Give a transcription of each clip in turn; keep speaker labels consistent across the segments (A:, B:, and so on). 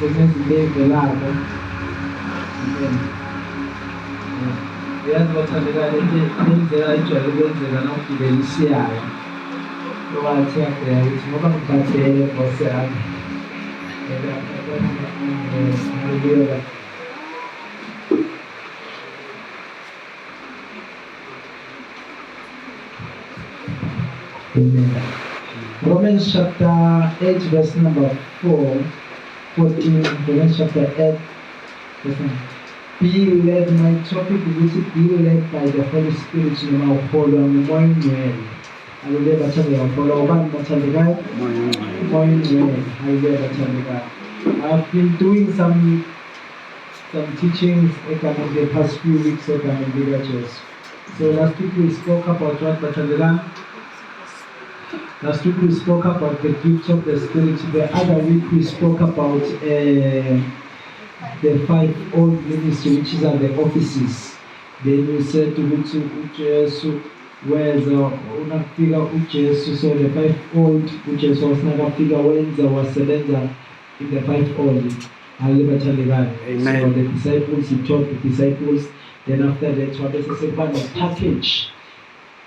A: kunezilevelayo. Uyazi bathandekayo indlela ijwayele ukwenzeka nawugibela isiyayo. Wathi yakudela ukuthi ngoba ngibhadele bose yami. Hallelujah. Amen. Romans chapter 8 verse number 14. Romans chapter 8 verse number. Be led, my topic is be led by the Holy Spirit noma uholwa ngumoya ongcwele. Hallelujah, bathandekayo. Uholwa ubani bathandekayo? Umoya ongcwele. Hallelujah, bathandekayo. I've been doing some teachings in the past few weeks at Bigger Church. So last week we spoke about what bathandekayo? Last week we spoke about the gift of the Spirit. The other week we spoke about the five-fold ministry, which is at the offices. Then we said to uJesu weza unafika uJesu, so the five-fold uJesu wasinakafika wenza wasebenza in the five-fold. Hallelujah. So the disciples, he taught the disciples. Then after that, what is a package,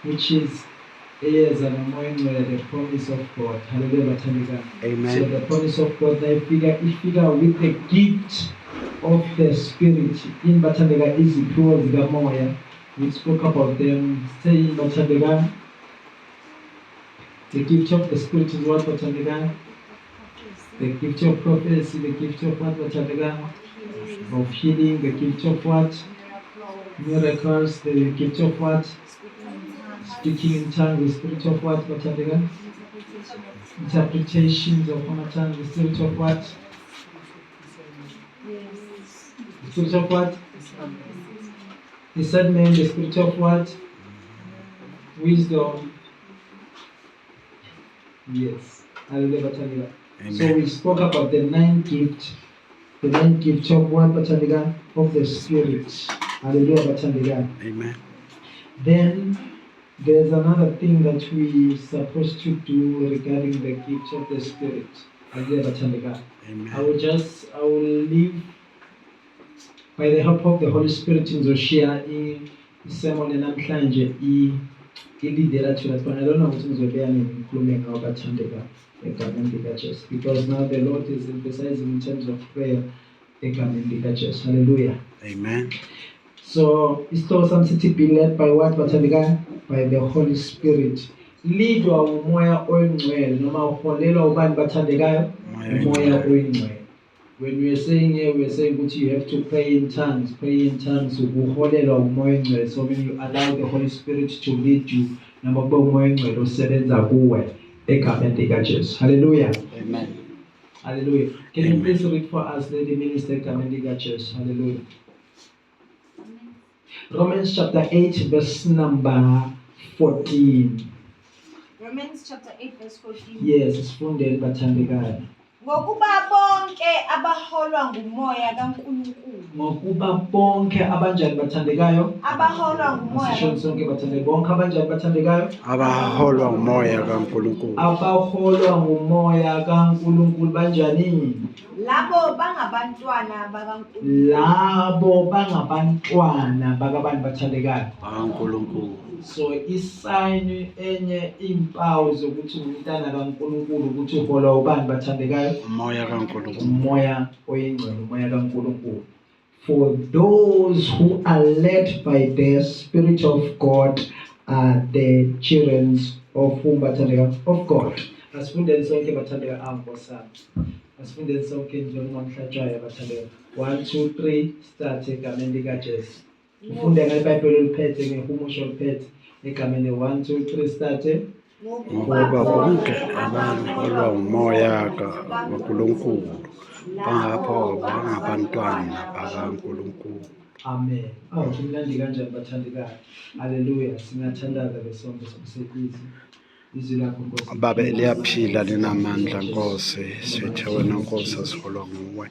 A: which is the promise of God. Hallelujah. Amen. So the promise of God, they figure with the gift of the Spirit in Batandega is towards the Moya. We spoke about them saying Batandega. The gift of the Spirit is what Batandega? The gift of prophecy, the gift of what Batandega? Of healing, the gift of what? Miracles, the gift of what? Speaking in tongues, the spirit of what? Batandega? Interpretations of one tongue, the spirit of what? The spirit of what? Discernment, the spirit of what? Wisdom. Yes. Hallelujah. So we spoke about the nine gifts of what, Batandega? Of the Spirit. Hallelujah. Amen. Then there's another thing that we're supposed to do regarding the gift of the Spirit. Hallelujah. I will leave by the help of the Holy Spirit in Zoshia sermon namhlanje ilidela thina but I don't know ukuthi ngizobeyani ngikhulume ngawo bathandeka egameni likaJesu, because now the Lord is emphasizing in terms of prayer egameni likaJesu. Hallelujah. Amen. So isihloko sami sithi be led by what bathandeka? By the Holy Spirit. Leadwa umoya oyingcwele noma uholelwa ubani bathandekayo? Umoya oyingcwele. When we are saying here, we are saying that you have to pray in tongues. Uholelwa umoya oyingcwele. So when you allow the Holy Spirit to lead you, noma kube umoya oyingcwele osebenza kuwe egameni likaJesu. Hallelujah. Amen. Hallelujah. Can you please read for us, Lady Minister, egameni likaJesu? Hallelujah. Romans chapter 8 verse number 14.
B: Romans chapter 8 verse 14.
A: Yes, sifundele bathandekayo.
B: Ngokuba bonke abaholwa ngumoya kaNkulunkulu.
A: Ngokuba bonke abanjani bathandekayo?
B: Abaholwa ngumoya.
A: Asisho sonke bathandekayo. Bonke abanjani bathandekayo?
C: Abaholwa ngumoya kaNkulunkulu.
A: Abaholwa ngumoya kaNkulunkulu banjani?
B: Labo bangabantwana bakaNkulunkulu.
A: Labo bangabantwana bakabani bathandekayo?
C: BaNkulunkulu.
A: So isign enye impawu zokuthi umntana kaNkulunkulu ukuthi uholwa ubani bathandekayo?
C: Umoya kaNkulunkulu.
A: Umoya oyingcwele, umoya kaNkulunkulu. For those who are led by the Spirit of God are the children of whom bathandeka? Of God. Asifundeni sonke bathandeka angosana. Asifundeni sonke njengomhlatshwayo bathandeka. 1 2 3 start egameni likaJesu. Ufunde ngeBhayibheli oliphethe ngehumusho oliphethe egameni 1 2 3 start.
C: Ngoba bonke abaholwa umoya kaNkulunkulu bangapho bangabantwana bakaNkulunkulu.
A: Amen. Kumnandi kanjani bathandekayo? Hallelujah. Singathandaza besonke somsebenzi. Izwi lakho Nkosi.
C: Baba liyaphila linamandla Nkosi, sithi wena Nkosi asiholwa nguwe.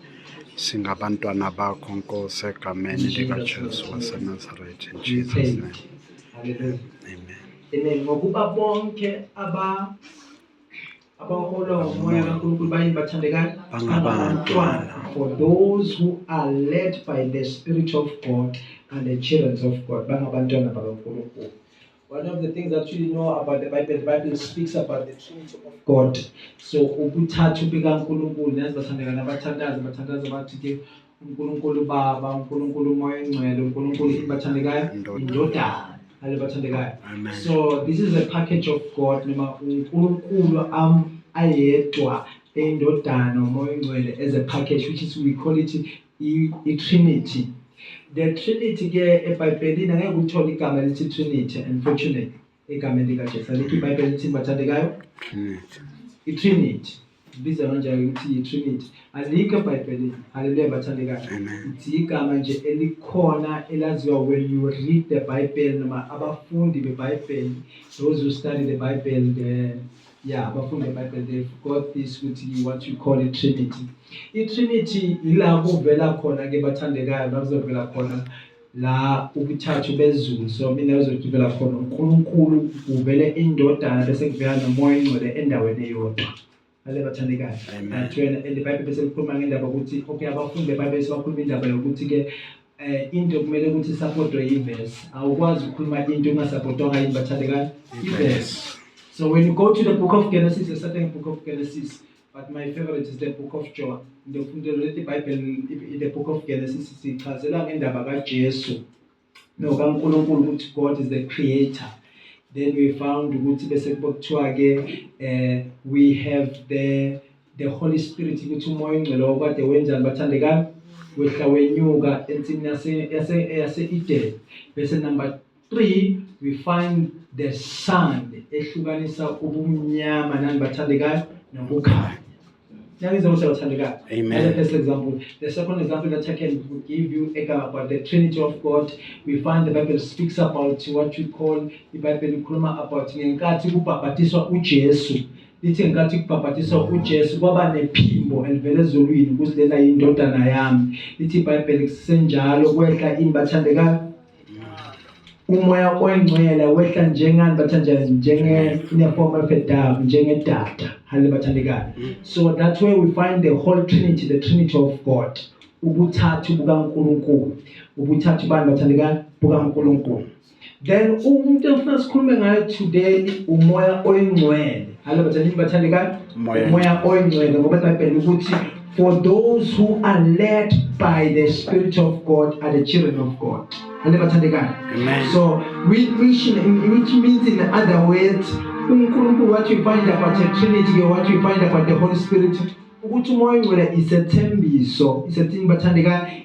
C: Singabantwana bakho Nkosi egameni likaJesu waseNazaretha, in Jesus name.
A: Hallelujah.
C: Amen.
A: Amen. Ngokuba bonke abaholwa ngumoya kaNkulunkulu bayini bathandekayo
C: Bangabantwana.
A: for those who are led by the Spirit of God and the children of God bangabantwana bakaNkulunkulu. One of the things that you know about the Bible speaks about the Trinity of God. So ubuthathu bikaNkulunkulu nazibathandeka nabathandaza bathi ke uNkulunkulu Baba, uNkulunkulu Umoya Oyingcwele, uNkulunkulu ibathandekayo indodana alibathandekayo. So this is a package of God noma uNkulunkulu ayedwa indodana Umoya Oyingcwele as a package, which is we call it a Trinity. The Trinity ke eBhayibhelini angeke uthola igama elithi Trinity, unfortunately igama likaJesu alikho iBhayibheli lithi bathandekayo iTrinity biza kanjalo ukuthi iTrinity alikho eBhayibhelini. Hallelujah bathandekayo. It's igama nje elikhona elaziwa when you read the Bible noma abafundi beBhayibheli, those who study the Bible abafundi beBhayibheli, they've got this ukuthi what you call it Trinity. iTrinity ila kuvela khona ke bathandekayo bakuzovela khona la ubuthathu bezulu. So mina uzokuvela khona uNkulunkulu uvele indodana bese kuvela nomoya oyingcwele endaweni eyodwa. Ale bathandekayo. But when the Bible bese likhuluma ngendaba ukuthi okay abafundi beBhayibheli bakhuluma indaba yokuthi ke into kumele ukuthi supportwe iverse. Awukwazi ukukhuluma into ungasupportwanga yini bathandekayo iverse. So when you go to the book of Genesis, a certain book of Genesis, but my favorite is the book of John. The Bible, in the book of Genesis, sichazela ngendaba kaJesu. No, kaNkulunkulu ukuthi God is the creator. Then we found ukuthi bese kuthiwa ke we have the Holy Spirit ukuthi umoya oyingcwele okade wenzani bathandekayo wehla wenyuka ensini yase Eden. Bese number 3 we find the sun ehlukanisa ubumnyama nani bathandekayo nokukhanya. Amen. First example. The second example that I can give you about the Trinity of God, we find the Bible speaks about what we call the Bible ikhuluma about ngenkathi kubhabhatiswa uJesu. Lithi ngenkathi kubhabhatiswa uJesu kwaba nephimbo elivela ezulwini ukuthi lena indodana yami. Lithi iBhayibheli kusenjalo kwehla ini bathandekayo umoya oyingcwele wehla njengani bathandekayo njenge-form of a dove njengedada. Hallelujah bathandekayo. So that's where we find the whole Trinity, the Trinity of God. Ubuthathu bukaNkulunkulu. Ubuthathu bani bathandekayo bukaNkulunkulu. Then umuntu ofuna sikhulume ngayo today umoya oyingcwele. Hallelujah bathandekayo umoya oyingcwele ngoba iBhayibheli ukuthi for those who are led by the Spirit of God are the children of God.
C: Amen.
A: So which means in other words, what you find about the Trinity or what you find about the Holy Spirit, ukuthi umoya oyingcwele isethembiso,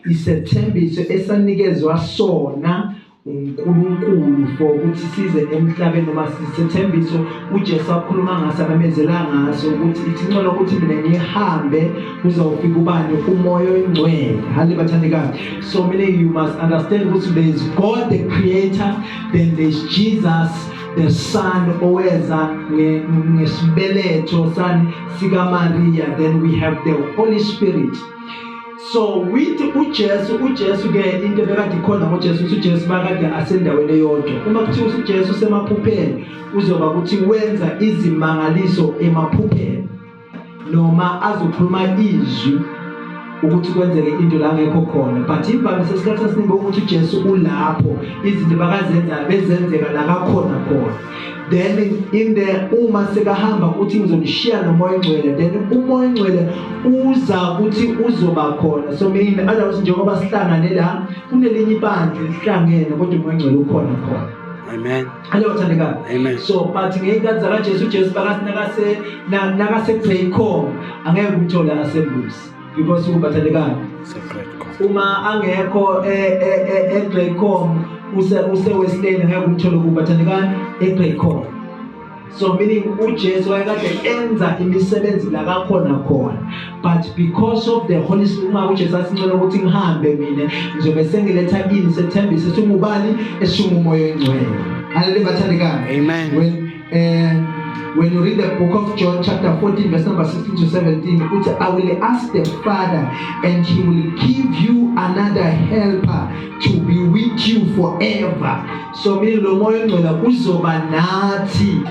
A: isethembiso esanikezwa sona uNkulunkulu for ukuthi size emhlabeni noma sisethembiso uJesu akhuluma ngaso abamezela ngaso ukuthi ithi ngcono ukuthi mina ngihambe kuzofika ubani umoya oyingcwele. Hallelujah bathandekayo. So meaning you must understand ukuthi there is God the creator, then there is Jesus the Son oweza ngesibeletho sani sika Maria, then we have the Holy Spirit. So with uJesu ke into bekade ikhona ngoJesu bakade asendaweni eyodwa. Uma kuthiwa uJesu semaphupheni uzoba ukuthi wenza izimangaliso emaphupheni noma azokhuluma izwi ukuthi kwenzeke into la ngekho khona. But imvamisa isikhathi esiningi ukuthi uJesu ulapho izinto bakazenza bezenzeka la kakhona khona. Then in the uma sekahamba ukuthi ngizonishiya nomoya oyingcwele, then umoya oyingcwele uza ukuthi uzoba khona. So meaning otherwise njengoba sihlangane la kunelinye ibandla lihlangene kodwa umoya oyingcwele ukhona khona.
C: Amen.
A: Hallelujah.
C: Amen.
A: So but ngeyinkathi zakaJesu uJesu nakase Greycom angeke umthola assemblies because ubathandekayo uma angekho eGreycom use Wesley ngeke umthole kubathandekayo eGreycom. So meaning uJesu wayekade enza imisebenzi la kakhona khona, but because of the Holy Spirit uma uJesu asincela ukuthi ngihambe mina ngizobe sengiletha ini sethembiso singubani eshingumoya oyingcwele. Hallelujah bathandekayo.
C: Amen.
A: When you read the book of John chapter 14 verse number 16 to 17, I will ask the Father and he will give you another helper to be with you forever. So meaning lo moya oyingcwele uzoba nathi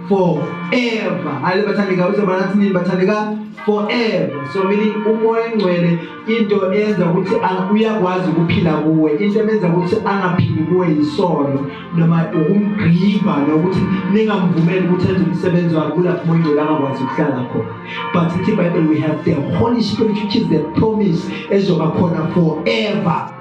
A: forever. Ale bathandeka uzoba nathi nini bathandeka forever. So meaning umoya engcwele into enza ukuthi uyakwazi ukuphila kuwe, into emenza ukuthi angaphili kuwe yisono noma ukumgriva nokuthi ningamvumeli ukuthi enze umsebenzi wakhe kulapho umoya engcwele angakwazi ukuhlala khona. But in the Bible we have the Holy Spirit, which is the promise ezoba khona forever.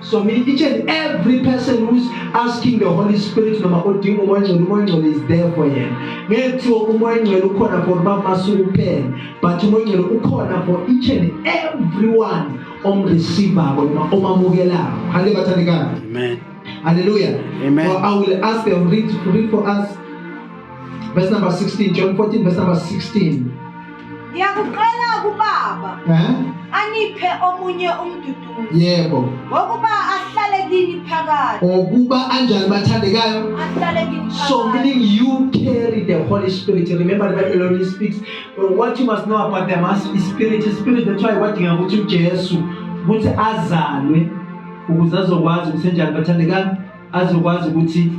A: So meaning each and every person who's asking the Holy Spirit noma odinga umoya engcwele is there for him. Ngethiwa umoya engcwele ukhona for bamasuku kuphela, but umoya engcwele ukhona for each and everyone omreceiver noma omamukelayo. Hallelujah bathandekayo.
C: Amen.
A: Hallelujah.
C: Amen.
A: Well, I will ask them read for us verse number 16, John 14 verse number 16.
B: Ngiyakuqala kubaba aniphe omunye umduduzi.
A: Yebo.
B: Ngokuba ahlale kini phakathi.
A: Okuba anjani bathandekayo?
B: Ahlale kini phakathi.
A: So meaning you carry the Holy Spirit. Remember the Bible only speaks what you must know about the Spirit. The Spirit that's why what ukuthi uJesu ukuthi azalwe ukuze azokwazi ukusenjani bathandekayo, azokwazi ukuthi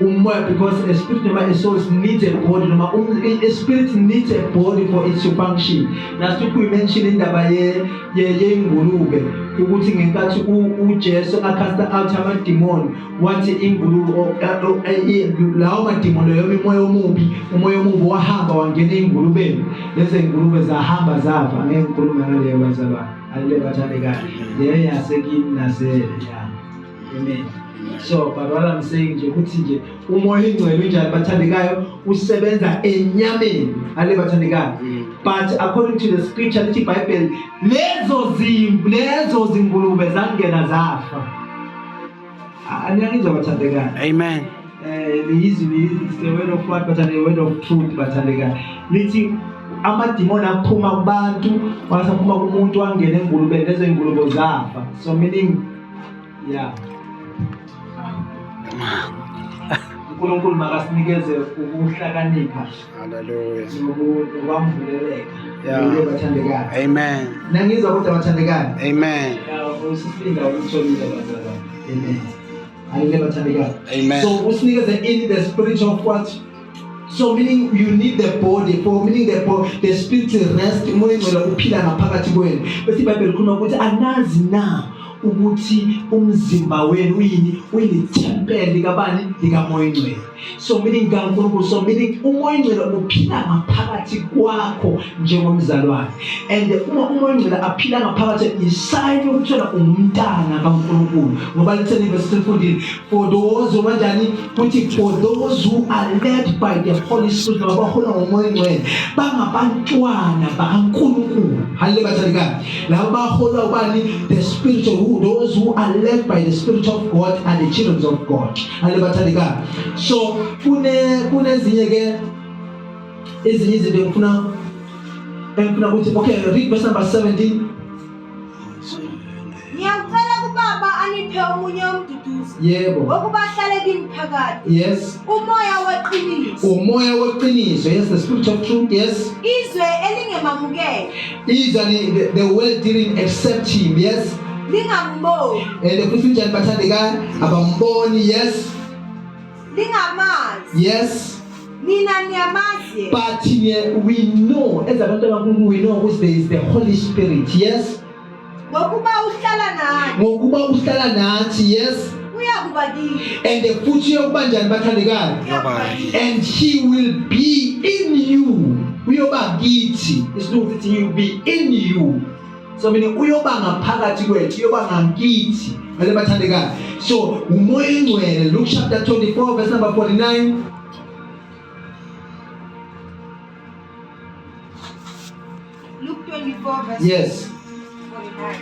A: umoya, because a spirit noma a soul needs a body noma a spirit needs a body for it to function. Last week we mentioned indaba yengulube ukuthi ngenkathi uJesu acasta out amademon wathi ingulube lawo mademon leyo umoya omubi wahamba wangena ingulubeni, lezi ingulube zahamba zafa. Ngeke ngikhulume ngaleyo bazalwane. Hallelujah bathandekayo. Leyo yasekini nase amen. So but what I'm saying nje ukuthi nje umoya engcwele unjani bathandekayo usebenza enyameni. Hallelujah bathandekayo. But according to the scripture lithi Bible lezo zingulube zangena zafa. Aniyangizwa bathandekayo.
C: Amen.
A: It's the word of God but the word of truth bathandekayo. Lithi amademon aphuma kubantu wasaphuma kumuntu wangena engulubeni, lezo ingulube zafa. So meaning yeah, uNkulunkulu makasinikeze ukuhlakanipha.
C: Hallelujah.
A: Nokwamvuleleka.
C: Yeah.
A: Bathandekayo.
C: Amen.
A: Nangizwa kodwa bathandekayo.
C: Amen.
A: Usisinda ukutholile bazalwane. Amen. Hallelujah bathandekayo.
C: Amen.
A: So usinikeze in the spirit of what? So meaning you need the body, for meaning the spirit rest, umoya engcwele uphila ngaphakathi kwenu. Bese iBhayibheli likhuluma ukuthi anazi na ukuthi umzimba wenu uyithempeli likabani? Likamoya engcwele. So meaning kaNkulunkulu, so meaning umoya engcwele uphila ngaphakathi kwakho njengomzalwane. And uma umoya engcwele aphila ngaphakathi isign yokuthola umntana kaNkulunkulu. Ngoba lithi verse 14, for those who kanjani ukuthi for those who are led by the Holy Spirit abahola ngomoya engcwele bangabantwana bakaNkulunkulu. Hallelujah bathandekayo. Labo bahola ubani? The spirit of those who are led by the Spirit of God are the children of God. Hallelujah bathandekayo. So kunezinye ke ezinye izinto engifuna ukuthi okay, read verse number 17.
B: Ngiyakuqala kubaba aniphe omunye umduduzi.
A: Yebo.
B: Ngokuba ahlale kini phakathi.
A: Yes.
B: Umoya weqiniso.
A: Umoya weqiniso. Yes, the spirit of truth. Yes.
B: Izwe elingemamukela.
A: Izwe the world didn't accept him. Yes.
B: Lingamboni.
A: And the Christian bathandekayo abamboni. Yes.
B: Lingamazi.
A: Yes.
B: Nina niyamazi.
A: But we know, as abantu bakaNkulunkulu, we know which there is the Holy Spirit. Yes.
B: Ngokuba uhlala nathi. Yes. Uyakuba kini.
A: And the futhi yokuba njani bathandekayo? And he will be in you. Uyoba kithi. It's not that he will be in you. So meaning uyoba ngaphakathi kwethu, uyoba ngakithi. Vale bathandekayo. So umoya engcwele, Luke chapter 24 verse number 49.
B: Luke 24 verse
A: Yes.
B: 49.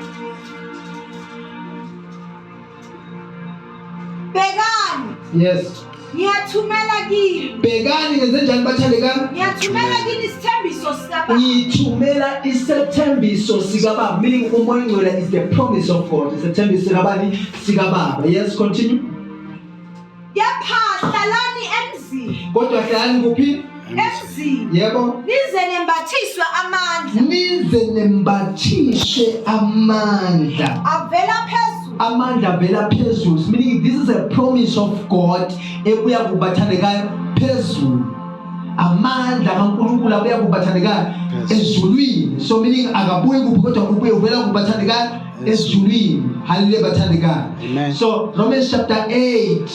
B: Begani.
A: Yes.
B: Ngiyathumela kini.
A: Begani ngenze njani bathandekayo?
B: Ngiyathumela kini isithembiso sikababa.
A: Ngithumela isethembiso sikababa. Meaning umoya engcwele is the promise of God. Isethembiso sikabani? Sikababa. Yes, continue.
B: Kepha hlalani emzini.
A: Kodwa hlalani kuphi?
B: Emzini.
A: Yebo.
B: Nize nembathiswe amandla.
A: Nize nembathiswe amandla.
B: Avela phezulu.
A: Amandla avela phezulu. Meaning this is a promise of God ebuya kubathandekayo phezulu. amandla kaNkulunkulu abuya kubathandekayo ezulwini. So meaning akabuyi kuphi kodwa ubuye uvela kubathandekayo ezulwini. Hallelujah bathandekayo. So Romans chapter 8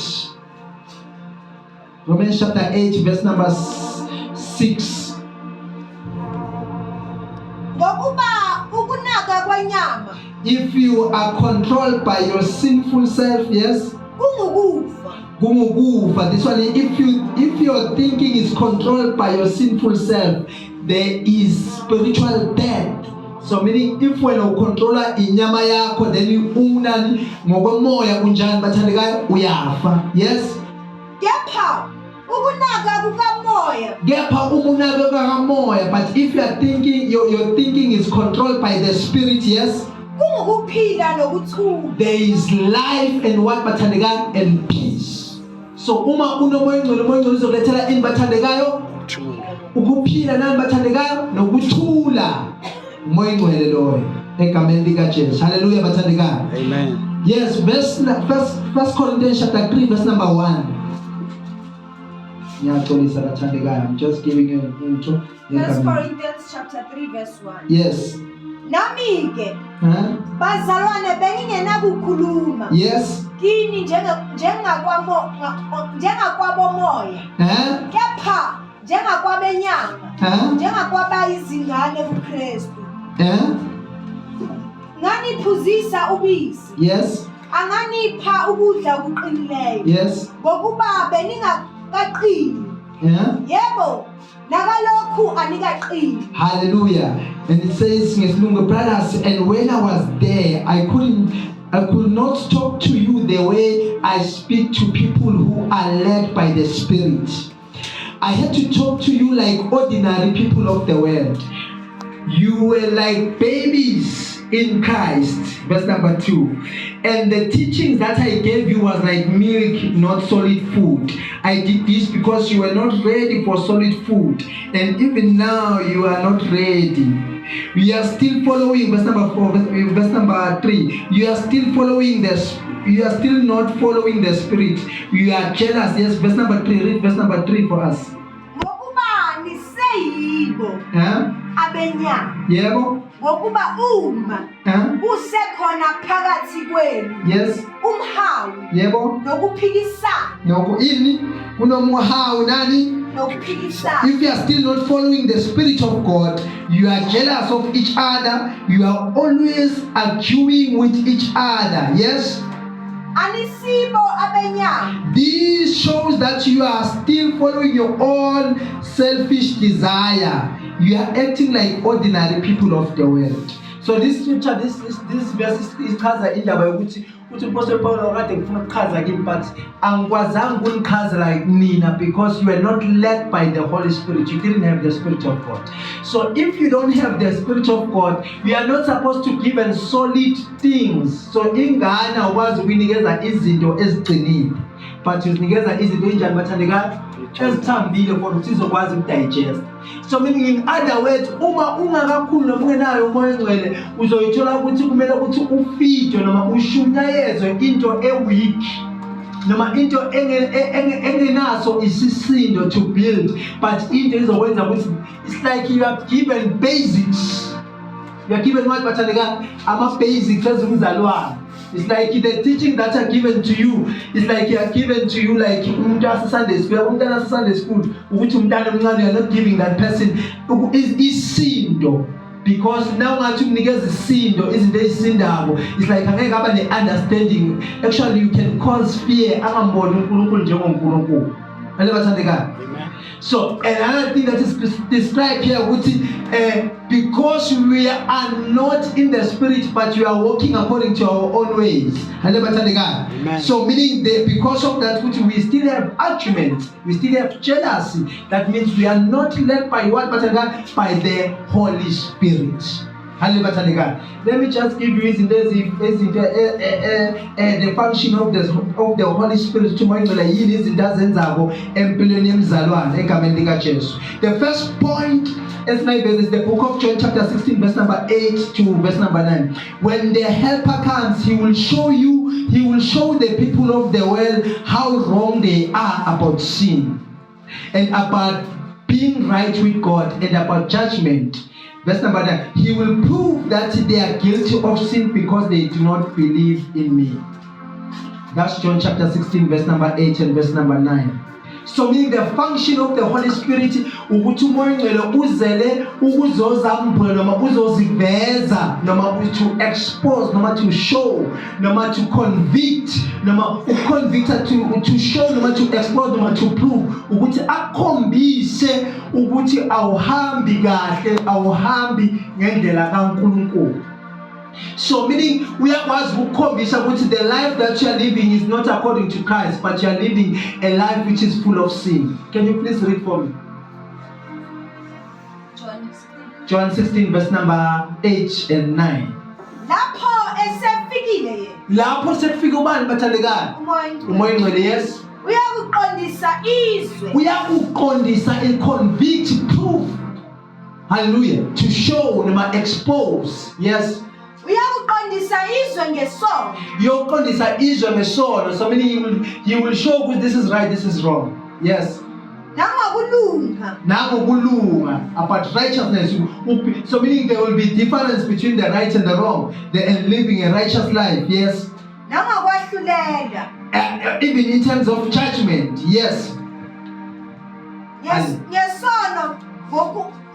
A: verse number 6. If you are controlled by your sinful self, yes, this one, if your thinking is controlled by your sinful self, there is spiritual death. So meaning if when you control inyama yakho, then you unani ngokomoya unjani bathandekayo uyafa. Yes, kepha umunaka kamoya. But if you are thinking, your thinking is controlled by the spirit, yes, there is life and what bathandekayo and peace. So uma unomoya ngcwele uzokulethela ini bathandekayo ukuphila nani bathandekayo nokuthula. Moya ngcwele loyo egameni lika Jesu. Hallelujah bathandekayo. Amen. Yes, First Corinthians chapter 3 verse number 1. I'm just giving you an intro.
B: 1 Corinthians chapter 3 verse 1.
A: Yes.
B: Nami-ke bazalwane bengingenakukhuluma
A: yes
B: kini njengakwabomoya kepha njengakwabenyama njengakwabayizingane kuKristu nganiphuzisa ubisi
A: yes
B: anganipha ukudla okuqinileyo
A: yes
B: ngokuba beningaqini yebo nakalokhu anikaqini.
A: Hallelujah. And it says brothers, and when I was there I could not talk to you the way I speak to people who are led by the Spirit. I had to talk to you like ordinary people of the world. You were like babies in Christ, verse number 2. And the teachings that I gave you was like milk, not solid food. I did this because you were not ready for solid food. And even now you are not ready. We are still following, verse number 4, verse number 3. You are still following this. You are still not following the Spirit. You are jealous. Yes, verse number 3. Read verse number 3 for us. Yebo.
B: Ngokuba uma usekhona phakathi kwenu
A: yes
B: umhawu
A: yebo
B: nokuphikisana
A: ini kunomhawu nani
B: nokuphikisana.
A: If you are still not following the Spirit of God, you are jealous of each other, you are always arguing with each other. Yes,
B: anisibo abenyama.
A: This shows that you are still following your own selfish desire. You are acting like ordinary people of the world. So this scripture, this verse is chaza indaba yokuthi uPaul Paul kade ngifuna ukuchaza kimi, but angikwazanga ukunichaza like nina because you are not led by the Holy Spirit. You didn't have the Spirit of God. So if you don't have the Spirit of God, you are not supposed to give and solid things. So ingane awukwazi ukunikeza izinto eziqinile, but uzinikeza izinto enjani bathandekayo ezithambile for ukuthi izokwazi ukudigest. So meaning in other words, uma ungakakhulu noma ungenayo umoya ngcwele uzoyithola ukuthi kumele ukuthi ufeed noma ushunyayezwe into eweak noma into engenaso isisindo to build, but into izokwenza ukuthi it's like you are given basics. You are given what bathandekayo ama basics ezimzalwane. It's like the teaching that are given to you. It's like you are given to you like Sunday school. Sunday school. You are not giving that person is sindo. Because now sindo isn't there sindabo. It's like an understanding. Actually, you can cause fear. So another thing that is described here, because we are not in the Spirit, but we are walking according to our own ways. Amen. So meaning because of that, we still have arguments, we still have jealousy. That means we are not led by what, but by the Holy Spirit. Let me just give you the function of the Holy Spirit. The first point is the book of John chapter 16 verse number 8 to verse number 9. When the helper comes, he will show the people of the world how wrong they are about sin and about being right with God and about judgment. Verse number 9. He will prove that they are guilty of sin because they do not believe in me. That's John chapter 16, verse number 8 and verse number 9. So meaning the function of the Holy Spirit ukuthi umoya ngcwele uzele ukuzozambula noma uzoziveza noma to expose noma to show noma to convict noma uconvicta to show noma to expose noma to prove ukuthi akhombise ukuthi awuhambi kahle awuhambi ngendlela kaNkulunkulu. So meaning uyakwazi ukukhombisa ukuthi the life that you are living is not according to Christ, but you are living a life which is full of sin. Can you please read for me? John 16 verse number 8 and 9.
B: Lapho esefikile
A: Lapho sekufika ubani bathandekayo? Umoya ngcwele, yes. Uyakuqondisa convict, proof. Hallelujah. To show noma expose. Yes.
B: Uyakuqondisa izwe ngesono.
A: Yoqondisa izwe ngesono. So meaning he will show that this is right, this is wrong. Yes. Nangokulunga. About righteousness. So meaning there will be difference between the right and the wrong. And living a righteous life. Yes. Even in terms of judgment. Yes.
B: Yes. Ngesono.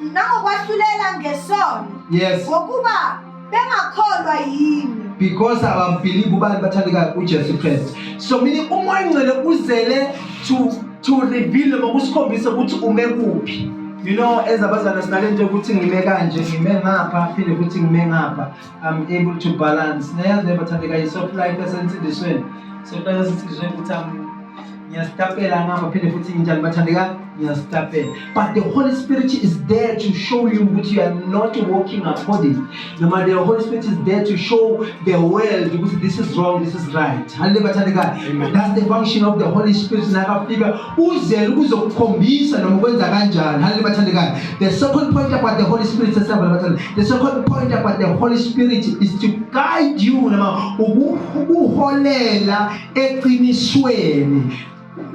B: Nangokwahlulela ngesono.
A: Yes.
B: Ngokuba bengakholwa yini.
A: Because abambili ubani bathandekayo uJesu Christ. So meaning umoya ngcwele uzele to reveal ngokusikhombisa ukuthi ume kuphi. You know, as abazana sinale nje ukuthi ngime kanje ngime ngapha phinde ukuthi ngime ngapha. I'm able to balance. Nayazi bathandekayo soft life esensindisweni. So phela sisizwe ukuthi ngiyastapela ngapha phinde futhi njani bathandekayo ngiyastapela. But the Holy Spirit is there to show you that you are not walking according. No matter the Holy Spirit is there to show the world because this is wrong, this is right. Hallelujah. That's the function of the Holy Spirit. Nakafika uzele ukuzokukhombisa noma ukwenza kanjani. Hallelujah. The second point about the Holy Spirit the second point about the Holy Spirit is to guide you noma ukuholela eqinisweni.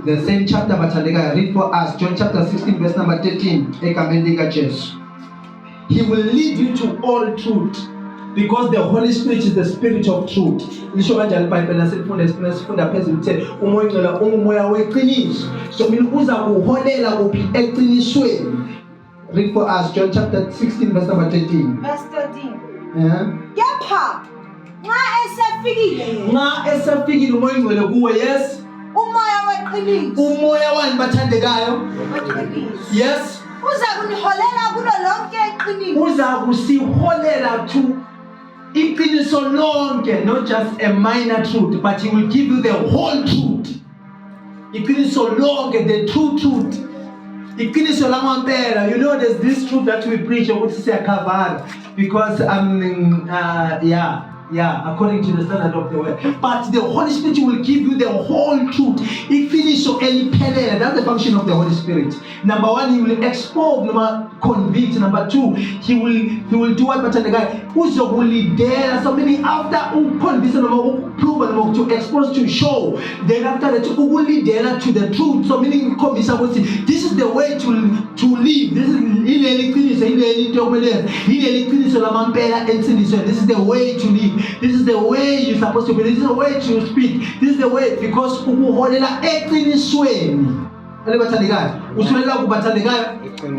A: The same chapter bathandekayo, read for us John chapter 16 verse number 13 egameni likaJesu. He will lead you to all truth because the Holy Spirit is the spirit of truth. Lisho kanjani iBhayibheli nasifunda phezulu ukuthi umoya ngcwele ungumoya weqiniso. So mina uza kuholela kuphi eqinisweni. Read for us John chapter 16 verse number 13.
B: Verse 13.
A: Kepha
B: nxa
A: esefikile umoya ngcwele kuwe, yes. Umoya wani bathandekayo? Yes. Uza kusiholela to iqiniso lonke, not just a minor truth, but he will give you the whole truth. Iqiniso lonke, the true truth. Iqiniso lamampela. You know, there's this truth that we preach ukuthi siyakhavara because according to the standard of the word. But the Holy Spirit will give you the whole truth. That's the function of the Holy Spirit. Number one, he will expose, convict. Number two, he will do what the guy who's there. So meaning after convince, prove, to expose, to show, then after that, who will lead to the truth. So meaning this is the way to live. This is the way to live. This is the way you're supposed to be. This is the way to speak. This is the way because ukuholela eqinisweni. Alibathandekayo. Usulela kubathandekayo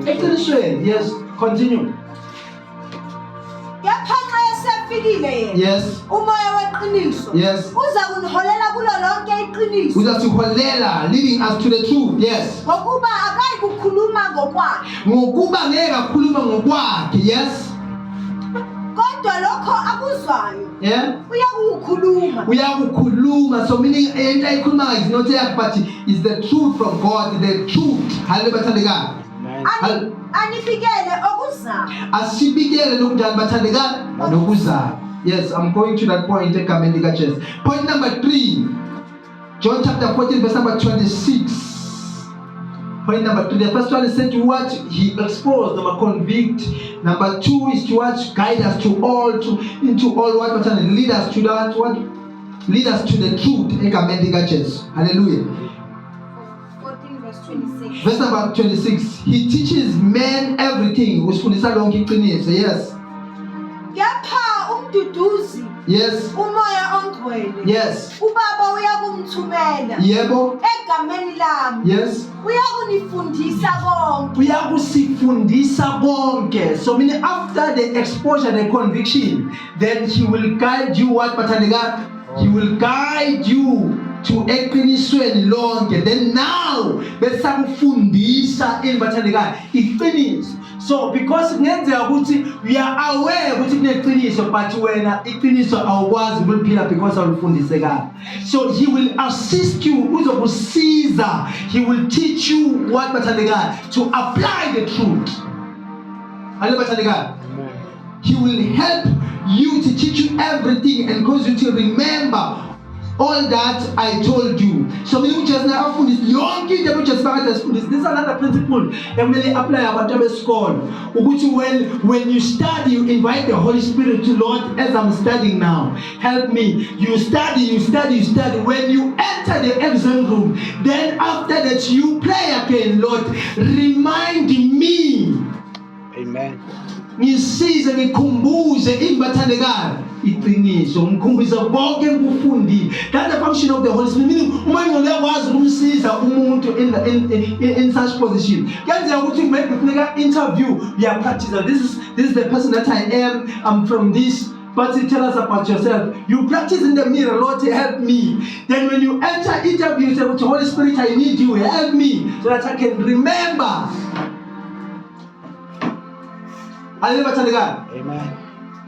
A: eqinisweni. Yes, continue. Yes.
B: Umoya weqiniso.
A: Yes.
B: Uza kuniholela kulo lonke iqiniso.
A: Uza siholela leading us to the truth. Yes.
B: Ngokuba akayi kukhuluma ngokwakhe.
A: Ngokuba ngeke akhuluma ngokwakhe. Yes.
B: Kodwa lokho akuzwayo.
A: Yeah.
B: Uyakukhuluma.
A: So meaning into ayikhuluma is not here but is the truth from God, the truth. Hallelujah.
B: Anifikele okuzayo.
A: Asibikele nokunjani bathandekayo nokuzayo. Yes, I'm going to that point egameni likaJesu. Point number 3. John chapter 14 verse number 26. Point number 2. The first one is said to what he exposed, number convict. Number 2 is to what guide us into all what lead us to that what lead us to the truth. Hallelujah.
B: 14 verse 26.
A: Verse number 26. He teaches men everything. Usifundisa lonke iqiniso. Yes.
B: Kepha umduduzi,
A: Yes.
B: umoya ongcwele,
A: Yes.
B: uBaba uyakumthumela
A: Yebo.
B: egameni lami.
A: Yes.
B: Uyakunifundisa konke.
A: Uyakusifundisa konke. So meaning after the exposure, the conviction, then he will guide you what bathandeka? He will guide you to eqinisweni lonke. Then now besakufundisa in bathandeka iqiniso. So because kungenzeka ukuthi we are aware ukuthi kuneqiniso but wena iqiniso awukwazi ukuliphila because awulifundiseka. So he will assist you, uzokusiza. He will teach you what bathandeka to apply the truth. Hallelujah bathandeka. He will help you to teach you everything and cause you to remember all that I told you. So many just now food is yonke into just back at school. This is another principle that really apply abantu besikolo. Ukuthi when you study, you invite the Holy Spirit to Lord, as I'm studying now. Help me. You study. When you enter the exam room, then after that you pray again, Lord, remind me.
C: Amen.
A: Ngisize ngikhumbuze imbathandekayo iqiniso ngikhumbuze konke engikufundile. That's the function of the Holy Spirit. Meaning uma ngiyakwazi ukumsiza umuntu in such position. Kenzeka ukuthi maybe kunika interview, you practice. This is the person that I am. I'm from this. But tell us about yourself. You practice in the mirror, Lord, help me. Then when you enter interview, you say, Holy Spirit, I need you, help me, so that I can remember. Hallelujah.
C: Amen.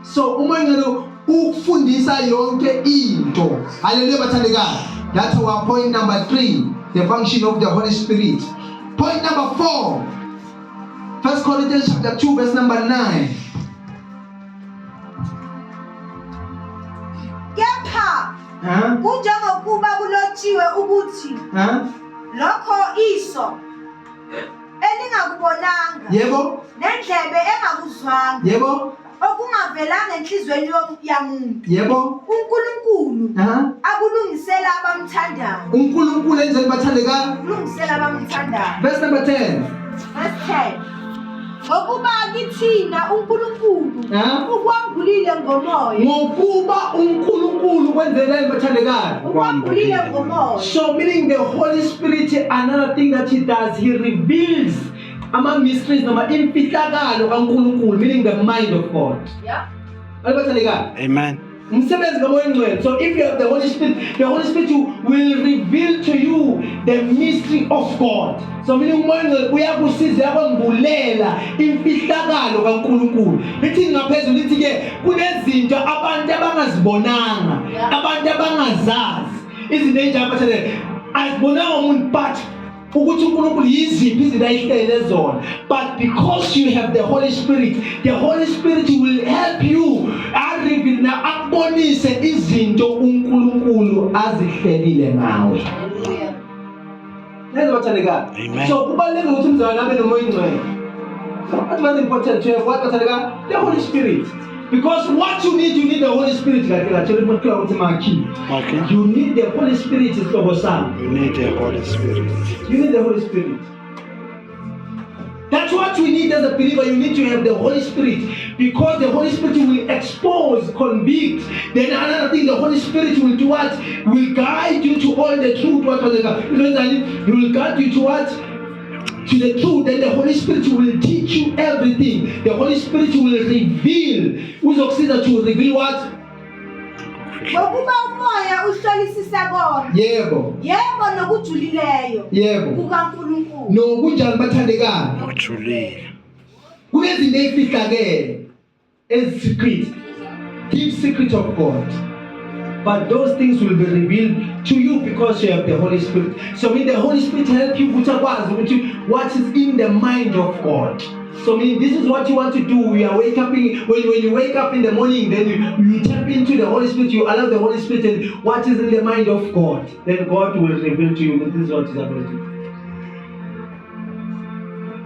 A: So umangelo ukufundisa yonke into. Hallelujah bathandekayo. That's our point number 3, the function of the Holy Spirit. Point number 4, 1 Corinthians chapter 2 verse number 9.
B: Kepha kunjengokuba kulotshiwe ukuthi lokho iso elingakubonanga,
A: Yebo.
B: nendlebe engakuzwanga,
A: Yebo.
B: okungavelanga enhlizweni yomuntu,
A: Yebo.
B: uNkulunkulu akulungisela abamthandayo.
A: uNkulunkulu enzeni bathandekayo.
B: Kulungisela abamthandayo.
A: Verse number 10.
B: Verse 10. Ngokuba kithina uNkulunkulu ukwambulile ngomoya.
A: Ngokuba uNkulunkulu kwenzelani bathandekayo.
B: Ukwambulile ngomoya.
A: So meaning the Holy Spirit, another thing that he does, he reveals among mysteries noma imfihlakalo kaNkulunkulu, meaning the mind of God.
B: Yeah.
C: Amen.
A: So if you have the Holy Spirit will reveal to you the mystery of God. So meaning umoya uyakusiza yakwengulela imfihlakalo kaNkulunkulu. Lithi ngaphezulu lithi ke kunezinto abantu abangazibonanga, abantu abangazazi. Izinto enjalo azibonanga umuntu but ukuthi uNkulunkulu yiziphi izinto ayihlele zona. But because you have the Holy Spirit will help you reveal na akubonise izinto uNkulunkulu azihlelile ngawe.
C: Amen.
A: So kubalulekile ukuthi umzalwane abe nomoya ongcwele. That's very important to have what the Holy Spirit. Because what you need the Holy Spirit.
C: Okay.
A: You need the Holy Spirit.
C: You need the Holy Spirit.
A: You need the Holy Spirit. That's what we need as a believer. You need to have the Holy Spirit, because the Holy Spirit will expose, convict. Then another thing, the Holy Spirit will do what? Will guide you to all the truth. He will guide you to what? To the truth. Then the Holy Spirit will teach you everything. The Holy Spirit will reveal. Uzokusiza to reveal what?
B: Ngokuba umoya uhlolisisa konke.
A: Yebo.
B: Yebo nokujulileyo.
A: Yebo.
B: kukaNkulunkulu.
A: Nokunjani bathandekayo.
C: Nokujulile.
A: Kunezinto ezifihlakele secret, deep secret of God. But those things will be revealed to you because you have the Holy Spirit. So when the Holy Spirit help you what is in the mind of God. So meaning this is what you want to do. We are wake up when you wake up in the morning, then you tap into the Holy Spirit, you allow the Holy Spirit and what is in the mind of God. Then God will reveal to you that this is what is happening to you.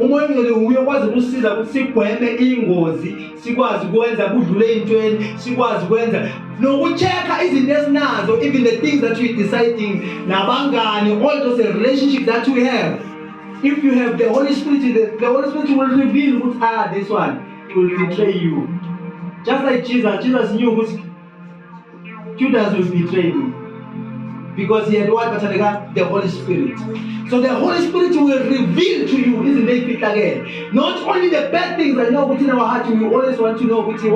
A: Umoya uyakwazi ukusiza ukuthi sigweme ingozi, sikwazi ukwenza kudlule intweni, sikwazi ukwenza nokuchecka izinto esinazo, even the things that we deciding nabangani, all those relationships that we have. if you have the Holy Spirit, the Holy Spirit will reveal what this one will betray you. Just like Jesus knew what Judas will betray him. Because he had what? The Holy Spirit. So the Holy Spirit will reveal to you, isn't it, again? Not only the bad things I know within our heart, we always want to know what is it,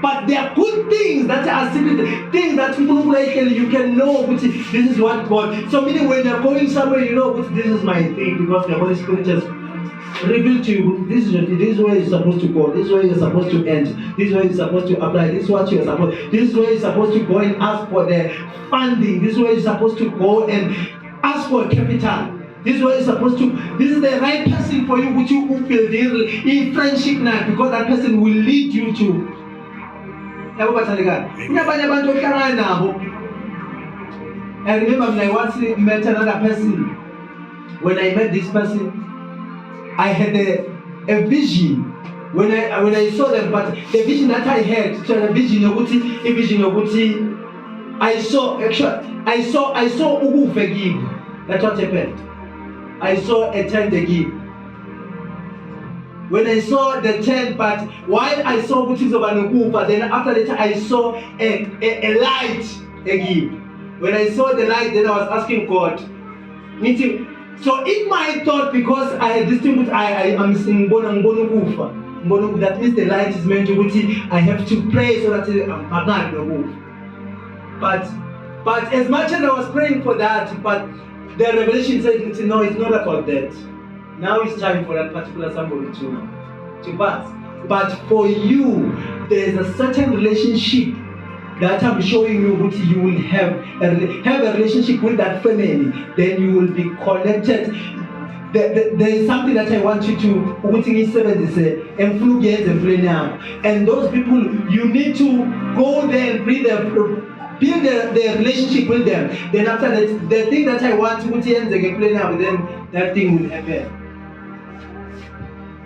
A: but there are good things that are secret, things that you can know which this is what God. So meaning when you're going somewhere, you know this is my thing, because the Holy Spirit just reveal to you, this is where you're supposed to go, this is where you're supposed to end, this is where you're supposed to apply, this is what you're supposed, this is where you're supposed to go and ask for the funding, this is where you're supposed to go and ask for capital, this is where you're supposed to, this is the right person for you, which you will build in friendship now, because that person will lead you to. I remember when I once met another person. When I met this person, I had a vision when I saw them, but the vision that I had, so the vision of I saw Ugufe give. That's what happened. I saw a tent give. When I saw the tent, but while I saw Ugufe of Ugufa, then after that I saw a light give. When I saw the light, then I was asking God, meeting. So in my thought, because I had distinguished, I am saying that means the light is meant to be, I have to pray so that I'm not going to move. But as much as I was praying for that, but the revelation said, no, it's not about that. Now it's time for that particular somebody to pass. But for you, there is a certain relationship that I'm showing you what you will have a relationship with that family, then you will be connected. There is something that I want you to and those people, you need to go there and build the relationship with them. Then after that, the thing that I want to put in the game play now, then that thing will happen.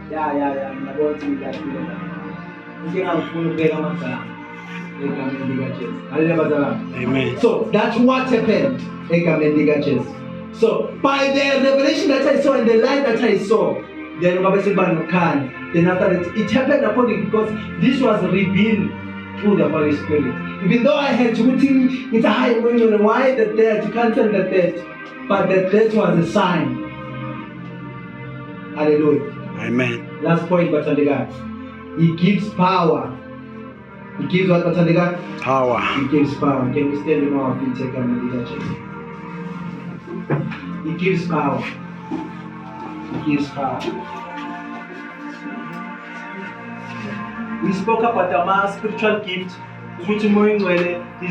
A: Yeah, I'm about to do that. Amen. So that's what happened. So by the revelation that I saw and the light that I saw, then after that it happened upon it, because this was revealed through the Holy Spirit. Even though I had to think it's a high moment, why the death, you can't tell the death, but the death was a sign. Hallelujah. Amen. Last point, God. He gives power. He gives what, God? Power. He gives power. Can we stand in our feet, take a minute? He gives power. He gives power. We spoke about our spiritual gift, which is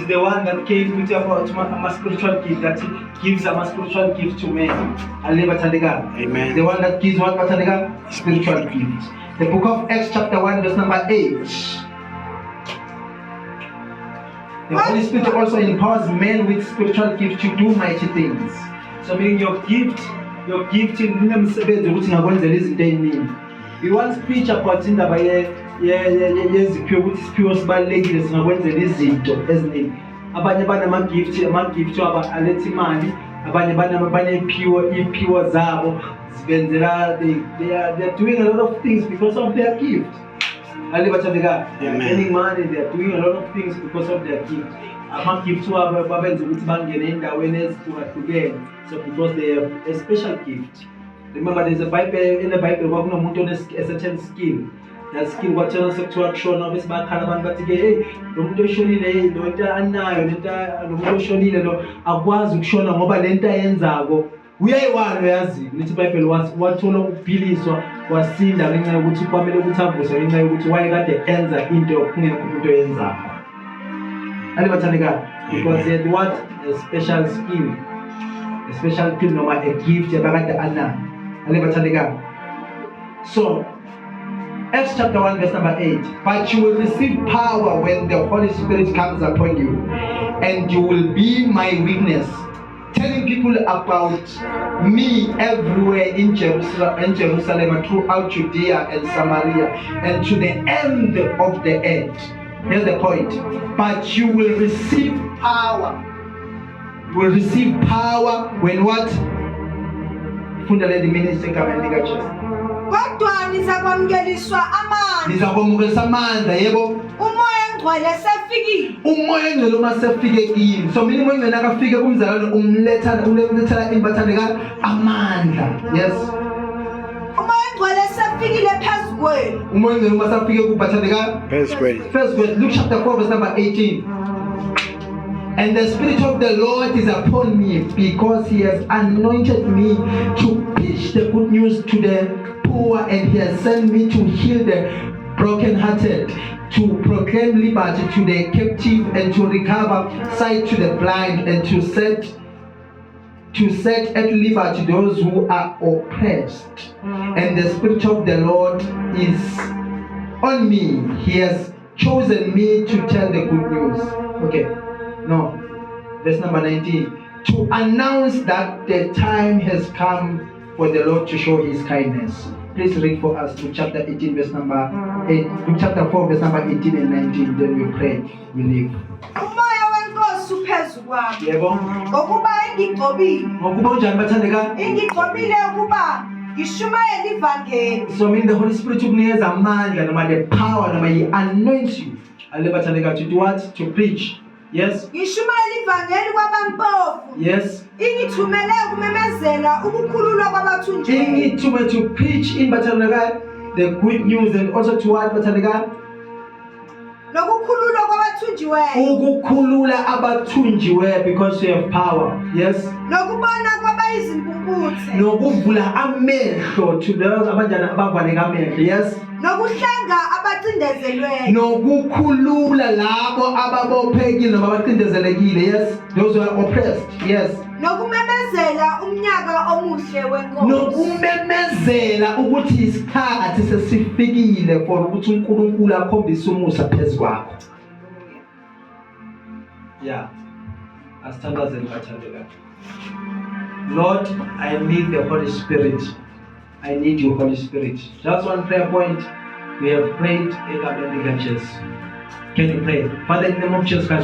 A: the one that came with a spiritual gift, that gives a spiritual gift to men. Amen. The one that gives what, spiritual gift. The book of Acts chapter 1 verse number 8. The Holy Spirit also empowers men with spiritual gift to do mighty things. So meaning your gift in we once preach about in the they are doing a lot of things because of their gift. They are earning money, they are doing a lot of things because of their gift. So because they have a special gift. Remember, there's a Bible in the Bible a certain skill. That skill what to action of his back but again, don't show me we are one whereas little Bible was what all Billy was seen that in which you come with samples or in which why got the ends into because they want a special skill, a special skill, no matter a gift, so Acts chapter 1 verse number 8. But you will receive power when the Holy Spirit comes upon you, and you will be my witness, telling people about me everywhere in Jerusalem, throughout Judea and Samaria, and to the end of the earth. Here's the point. But you will receive power will receive power when what? Funda le ministry egameni lika Jesu.
B: Kodwa nizakwamukeliswa amandla.
A: Nizakwamukelisa amandla, yebo.
B: Umoya engcwele sefikile.
A: Umoya engcwele uma sefike kini. So mina umoya engcwele akafike kumzalwane umlethela imbathandeka amandla. Yes.
B: Umoya engcwele sefikile phezu kwenu.
A: Umoya engcwele uma sefike kubathandeka
C: Phezu kwenu.
A: First verse, Luke chapter 4 verse number 18. And the Spirit of the Lord is upon me, because He has anointed me to preach the good news to the poor, and He has sent me to heal the brokenhearted, to proclaim liberty to the captive, and to recover sight to the blind, and to set at liberty those who are oppressed. And the Spirit of the Lord is on me. He has chosen me to tell the good news. Okay. No, verse number 19. To announce that the time has come for the Lord to show His kindness. Please read for us to chapter 18, verse number 8. To chapter 4, verse number 18 and 19. Then we pray, we leave.
B: Umoya wenkosi uphezu kwami.
A: Yebo.
B: Ngokuba ingigcobile.
A: Ngokuba unjani bathandeka?
B: Ingigcobile ukuba ngishumayele ivangeli.
A: So mean the Holy Spirit ukunikeza amandla noma the power noma He anoints you. Ale bathandeka to do what? To preach. Yes.
B: Ngishumayele ivangeli kwabampofu.
A: Yes.
B: Ingithumele ukumemezela ukukhululwa kwabathunjiweyo.
A: Ingithume to preach in bathandeka the good news, and also to what bathandeka?
B: Nokukhululwa kwabathunjiweyo.
A: Ukukhulula abathunjiweyo, because you have power. Yes.
B: Nokubona kwabayizimpumputhe.
A: Nokuvula amehlo to those abanjani abavaleka amehlo. Yes.
B: Nokuhlenga abacindezelweyo.
A: Nokukhulula labo ababophekile noma abacindezelekile. Yes. Those who are oppressed. Yes.
B: Nokumemezela umnyaka omuhle wenkosi.
A: Nokumemezela ukuthi isikhathi sesifikile for ukuthi uNkulunkulu akhombise umusa phezu kwakho. Yeah. Asithandazeni bathandeka. Lord, I need the Holy Spirit. I need you, Holy Spirit. Just one prayer point. We have prayed egameni lika Jesu. Can you pray? Father, in the name of Jesus Christ.